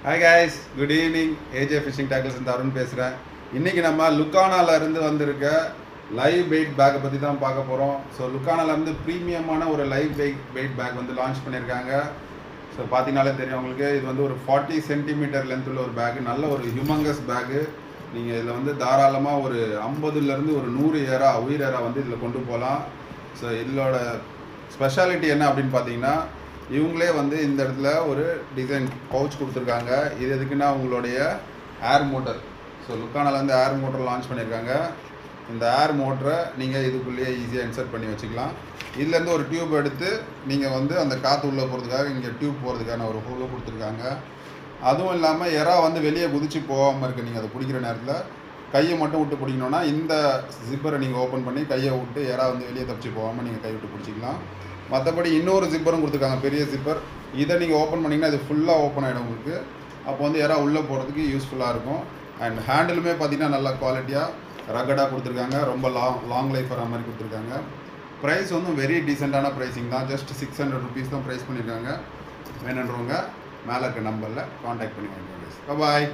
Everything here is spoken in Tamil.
Hi guys, good evening. AJ Fishing Tackles இந்த அருண் பேசுகிறேன். இன்றைக்கி நம்ம லுக்கானாலேருந்து வந்திருக்க லைவ் வெயிட் பேக்கை பற்றி தான் பார்க்க போகிறோம். ஸோ லுக்கானாலேருந்து ப்ரீமியமான ஒரு லைவ் வெயிட் பேக் வந்து லான்ச் பண்ணியிருக்காங்க. ஸோ பார்த்தீங்கனாலே தெரியும் உங்களுக்கு, இது வந்து ஒரு 40 சென்டிமீட்டர் லென்த் உள்ள ஒரு பேக்கு, நல்ல ஒரு ஹியூமங்கஸ் பேக்கு. நீங்கள் இதில் வந்து தாராளமாக ஒரு 50லேருந்து ஒரு 100 உயிர் ஏரா வந்து இதில் கொண்டு போகலாம். ஸோ இதோட ஸ்பெஷாலிட்டி என்ன அப்படின்னு பார்த்தீங்கன்னா, இவங்களே வந்து இந்த இடத்துல ஒரு டிசைன் பவுச் கொடுத்துருக்காங்க. இது எதுக்குன்னா உங்களுடைய ஏர் மோட்டர். ஸோ லுக்கானாலேருந்து ஏர் மோட்டர் லான்ச் பண்ணியிருக்காங்க. இந்த ஏர் மோட்டரை நீங்கள் இதுக்குள்ளேயே ஈஸியாக இன்சர்ட் பண்ணி வச்சுக்கலாம். இதுலேருந்து ஒரு டியூப் எடுத்து நீங்கள் வந்து அந்த காற்று உள்ளே போகிறதுக்காக இங்கே டியூப் போகிறதுக்கான ஒரு ஹோலை கொடுத்துருக்காங்க. அதுவும் இல்லாமல் எறா வந்து வெளியே குதிச்சு போகாமல் இருக்குது. நீங்கள் அதை பிடிக்கிற நேரத்தில் கையை மட்டும் விட்டு பிடிக்கணுன்னா இந்த ஜிப்பரை நீங்கள் ஓப்பன் பண்ணி கையை விட்டு எறா வந்து வெளியே தப்பிச்சு போகாமல் நீங்கள் கை விட்டு பிடிச்சிக்கலாம். மற்றபடி இன்னொரு ஜிப்பரும் கொடுத்துருக்காங்க, பெரிய ஜிப்பர். இதை நீங்கள் ஓப்பன் பண்ணிங்கன்னா இது ஃபுல்லாக ஓப்பன் ஆகிடும் உங்களுக்கு. அப்போ வந்து எறா உள்ளே போகிறதுக்கு யூஸ்ஃபுல்லாக இருக்கும். அண்ட் ஹேண்டிலுமே பார்த்தீங்கன்னா நல்லா குவாலிட்டியாக ரகடாக கொடுத்துருக்காங்க. ரொம்ப லாங் லைஃப் வர மாதிரி கொடுத்துருக்காங்க. ப்ரைஸ் வந்து வெரி டீசெண்டான ப்ரைஸிங் தான். ஜஸ்ட் 600 ருபீஸ் தான் ப்ரைஸ் பண்ணியிருக்காங்க. வேணுன்றவங்க மேலே இருக்க நம்பரில் காண்டாக்ட் பண்ணி வாங்கிக்கோங்க. பாய்.